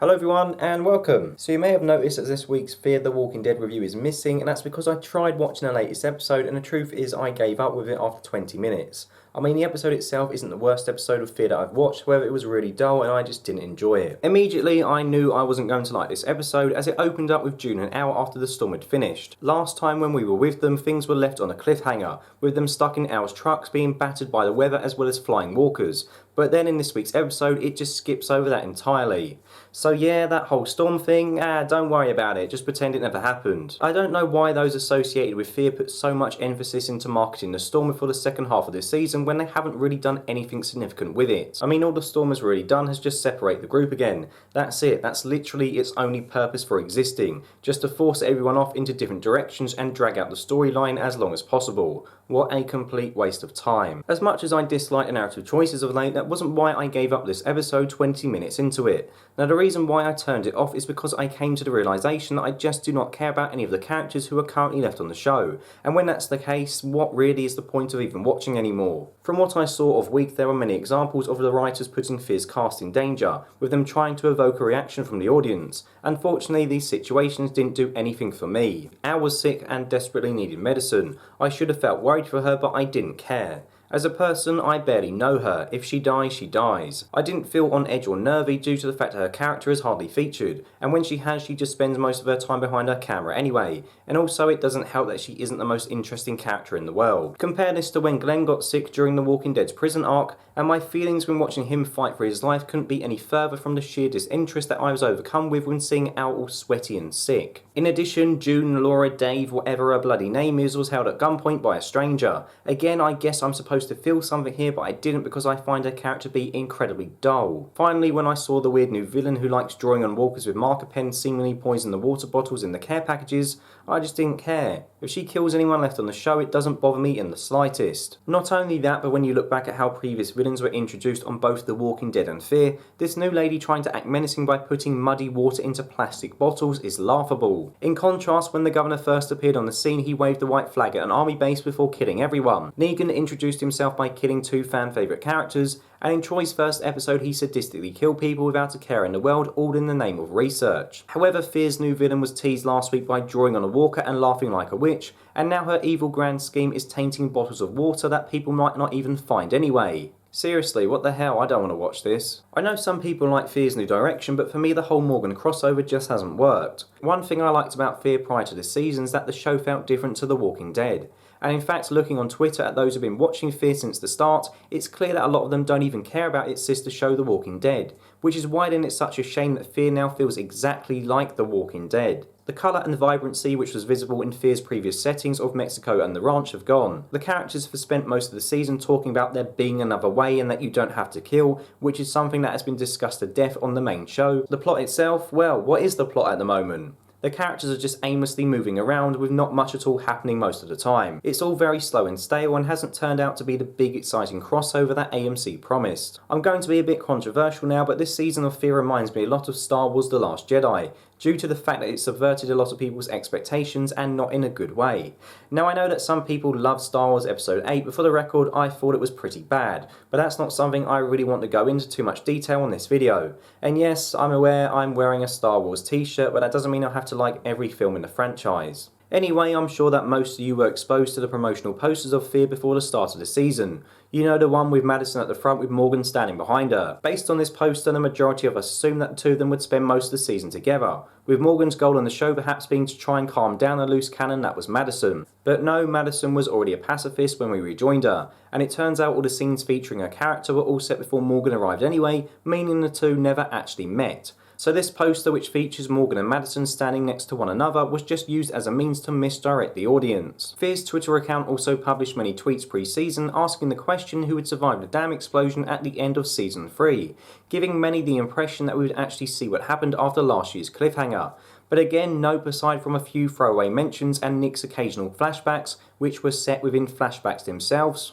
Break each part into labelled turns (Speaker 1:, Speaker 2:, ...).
Speaker 1: Hello everyone and welcome. So you may have noticed that this week's Fear the Walking Dead review is missing, and that's because I tried watching the latest episode and the truth is I gave up with it after 20 minutes. I mean, the episode itself isn't the worst episode of Fear that I've watched, however it was really dull and I just didn't enjoy it. Immediately I knew I wasn't going to like this episode as it opened up with June an hour after the storm had finished. Last time when we were with them, things were left on a cliffhanger, with them stuck in Al's trucks being battered by the weather as well as flying walkers. But then in this week's episode, it just skips over that entirely. So yeah, that whole storm thing, don't worry about it, just pretend it never happened. I don't know why those associated with Fear put so much emphasis into marketing the storm for the second half of this season when they haven't really done anything significant with it. I mean, all the storm has really done has just separate the group again. That's it, that's literally its only purpose for existing, just to force everyone off into different directions and drag out the storyline as long as possible. What a complete waste of time. As much as I dislike the narrative choices of late, that wasn't why I gave up this episode 20 minutes into it. Now the reason why I turned it off is because I came to the realisation that I just do not care about any of the characters who are currently left on the show, and when that's the case, what really is the point of even watching anymore? From what I saw of Week, there were many examples of the writers putting Fear's cast in danger, with them trying to evoke a reaction from the audience. Unfortunately, these situations didn't do anything for me. Al was sick and desperately needed medicine. I should have felt worried for her, but I didn't care. As a person, I barely know her. If she dies, she dies. I didn't feel on edge or nervy due to the fact that her character is hardly featured, and when she has, she just spends most of her time behind her camera anyway, and also it doesn't help that she isn't the most interesting character in the world. Compare this to when Glenn got sick during The Walking Dead's prison arc, and my feelings when watching him fight for his life couldn't be any further from the sheer disinterest that I was overcome with when seeing Al all sweaty and sick. In addition, June, Laura, Dave, whatever her bloody name is, was held at gunpoint by a stranger. Again, I guess I'm supposed to feel something here, but I didn't because I find her character to be incredibly dull. Finally, when I saw the weird new villain who likes drawing on walkers with marker pens seemingly poison the water bottles in the care packages, I just didn't care. If she kills anyone left on the show, it doesn't bother me in the slightest. Not only that, but when you look back at how previous villains were introduced on both The Walking Dead and Fear, this new lady trying to act menacing by putting muddy water into plastic bottles is laughable. In contrast, when the governor first appeared on the scene, he waved the white flag at an army base before killing everyone. Negan introduced himself by killing two fan favourite characters, and in Troy's first episode he sadistically killed people without a care in the world, all in the name of research. However, Fear's new villain was teased last week by drawing on a walker and laughing like a witch, and now her evil grand scheme is tainting bottles of water that people might not even find anyway. Seriously, what the hell, I don't want to watch this. I know some people like Fear's new direction, but for me the whole Morgan crossover just hasn't worked. One thing I liked about Fear prior to this season is that the show felt different to The Walking Dead. And in fact, looking on Twitter at those who've been watching Fear since the start, it's clear that a lot of them don't even care about its sister show The Walking Dead, which is why then it's such a shame that Fear now feels exactly like The Walking Dead. The colour and vibrancy which was visible in Fear's previous settings of Mexico and the ranch have gone. The characters have spent most of the season talking about there being another way and that you don't have to kill, which is something that has been discussed to death on the main show. The plot itself, well, what is the plot at the moment? The characters are just aimlessly moving around with not much at all happening most of the time. It's all very slow and stale and hasn't turned out to be the big exciting crossover that AMC promised. I'm going to be a bit controversial now, but this season of Fear reminds me a lot of Star Wars The Last Jedi, due to the fact that it subverted a lot of people's expectations and not in a good way. Now I know that some people love Star Wars Episode 8, but for the record I thought it was pretty bad, but that's not something I really want to go into too much detail on this video. And yes, I'm aware I'm wearing a Star Wars t-shirt, but that doesn't mean I have to like every film in the franchise. Anyway, I'm sure that most of you were exposed to the promotional posters of Fear before the start of the season. You know, the one with Madison at the front with Morgan standing behind her. Based on this poster, the majority of us assumed that the two of them would spend most of the season together, with Morgan's goal on the show perhaps being to try and calm down a loose cannon that was Madison. But no, Madison was already a pacifist when we rejoined her, and it turns out all the scenes featuring her character were all set before Morgan arrived anyway, meaning the two never actually met. So this poster, which features Morgan and Madison standing next to one another, was just used as a means to misdirect the audience. Fear's Twitter account also published many tweets pre-season asking the question who would survive the dam explosion at the end of Season 3, giving many the impression that we would actually see what happened after last year's cliffhanger. But again, nope, aside from a few throwaway mentions and Nick's occasional flashbacks, which were set within flashbacks themselves,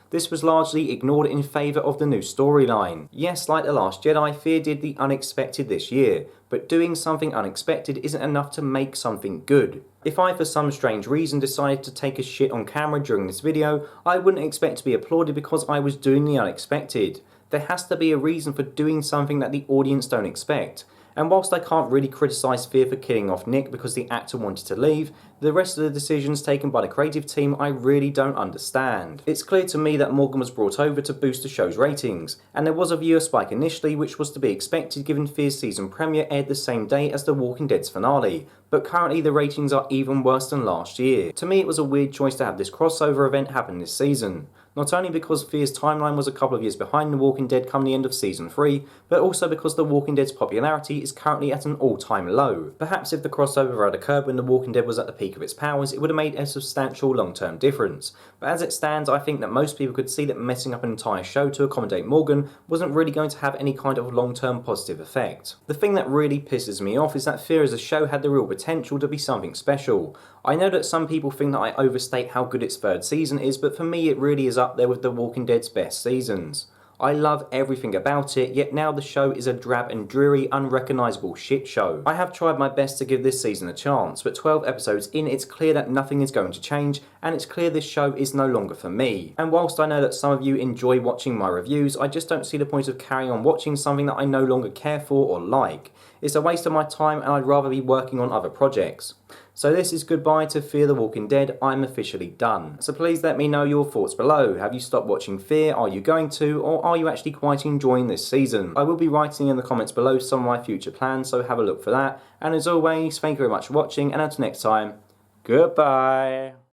Speaker 1: this was largely ignored in favour of the new storyline. Yes, like The Last Jedi, Fear did the unexpected this year, but doing something unexpected isn't enough to make something good. If I for some strange reason decided to take a shit on camera during this video, I wouldn't expect to be applauded because I was doing the unexpected. There has to be a reason for doing something that the audience don't expect. And whilst I can't really criticise Fear for killing off Nick because the actor wanted to leave, the rest of the decisions taken by the creative team I really don't understand. It's clear to me that Morgan was brought over to boost the show's ratings, and there was a viewer spike initially which was to be expected given Fear's season premiere aired the same day as The Walking Dead's finale, but currently the ratings are even worse than last year. To me it was a weird choice to have this crossover event happen this season. Not only because Fear's timeline was a couple of years behind The Walking Dead come the end of Season 3, but also because The Walking Dead's popularity is currently at an all-time low. Perhaps if the crossover had occurred when The Walking Dead was at the peak of its powers, it would have made a substantial long-term difference. But as it stands, I think that most people could see that messing up an entire show to accommodate Morgan wasn't really going to have any kind of long-term positive effect. The thing that really pisses me off is that Fear as a show had the real potential to be something special. I know that some people think that I overstate how good its third season is, but for me it really is up there with The Walking Dead's best seasons. I love everything about it, yet now the show is a drab and dreary, unrecognisable shit show. I have tried my best to give this season a chance, but 12 episodes in, it's clear that nothing is going to change, and it's clear this show is no longer for me. And whilst I know that some of you enjoy watching my reviews, I just don't see the point of carrying on watching something that I no longer care for or like. It's a waste of my time and I'd rather be working on other projects. So this is goodbye to Fear the Walking Dead. I'm officially done. So please let me know your thoughts below. Have you stopped watching Fear? Are you going to? Or are you actually quite enjoying this season? I will be writing in the comments below some of my future plans, so have a look for that. And as always, thank you very much for watching, and until next time, goodbye.